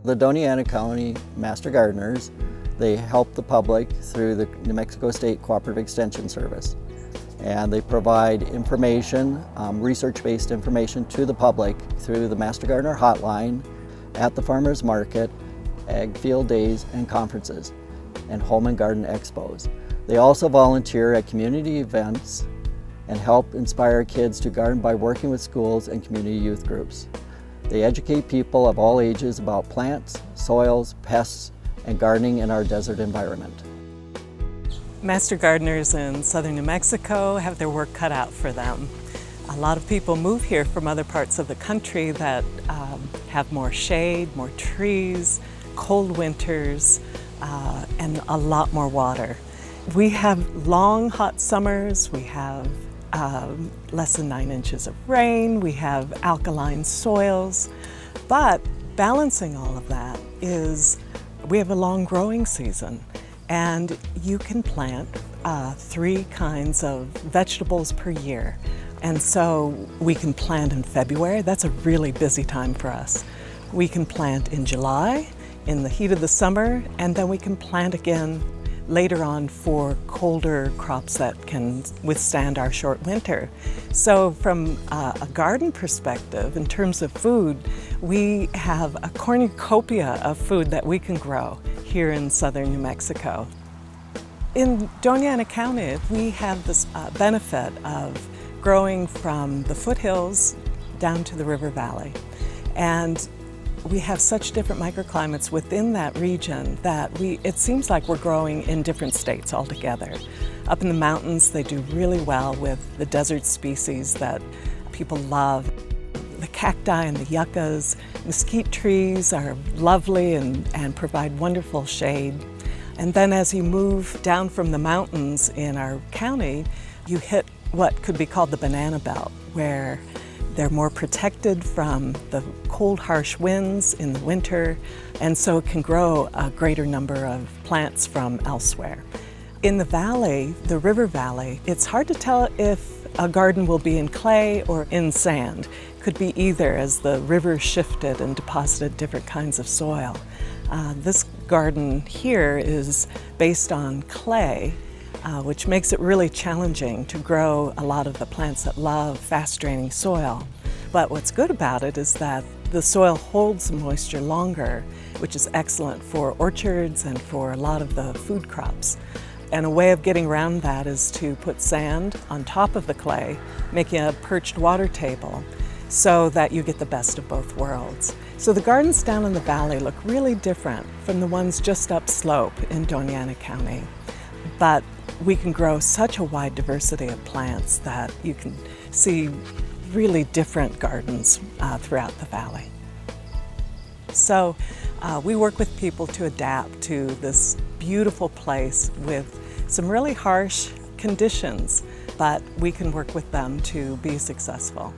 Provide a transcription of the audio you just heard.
The Doña County Master Gardeners, they help the public through the New Mexico State Cooperative Extension Service. And they provide information, research-based information to the public through the Master Gardener hotline, at the farmers market, ag field days and conferences, and home and garden expos. They also volunteer at community events and help inspire kids to garden by working with schools and community youth groups. They educate people of all ages about plants, soils, pests, and gardening in our desert environment. Master gardeners in southern New Mexico have their work cut out for them. A lot of people move here from other parts of the country that have more shade, more trees, cold winters, and a lot more water. We have long, hot summers. We have less than 9 inches of rain. We have alkaline soils. But balancing all of that is we have a long growing season, and you can plant 3 kinds of vegetables per year. And so we can plant in February. That's a really busy time for us. We can plant in July, in the heat of the summer, and then we can plant again later on for colder crops that can withstand our short winter. So from a garden perspective, in terms of food, we have a cornucopia of food that we can grow here in southern New Mexico. In Doña County, we have this benefit of growing from the foothills down to the river valley. And we have such different microclimates within that region that it seems like we're growing in different states altogether. Up in the mountains, they do really well with the desert species that people love. The cacti and the yuccas, mesquite trees are lovely and provide wonderful shade. And then as you move down from the mountains in our county, you hit what could be called the banana belt, where they're more protected from the cold, harsh winds in the winter, and so it can grow a greater number of plants from elsewhere. In the valley, the river valley, it's hard to tell if a garden will be in clay or in sand. It could be either, as the river shifted and deposited different kinds of soil. This garden here is based on clay, which makes it really challenging to grow a lot of the plants that love fast-draining soil. But what's good about it is that the soil holds moisture longer, which is excellent for orchards and for a lot of the food crops. And a way of getting around that is to put sand on top of the clay, making a perched water table, so that you get the best of both worlds. So the gardens down in the valley look really different from the ones just upslope in Doña County. But we can grow such a wide diversity of plants that you can see really different gardens throughout the valley. So we work with people to adapt to this beautiful place with some really harsh conditions, but we can work with them to be successful.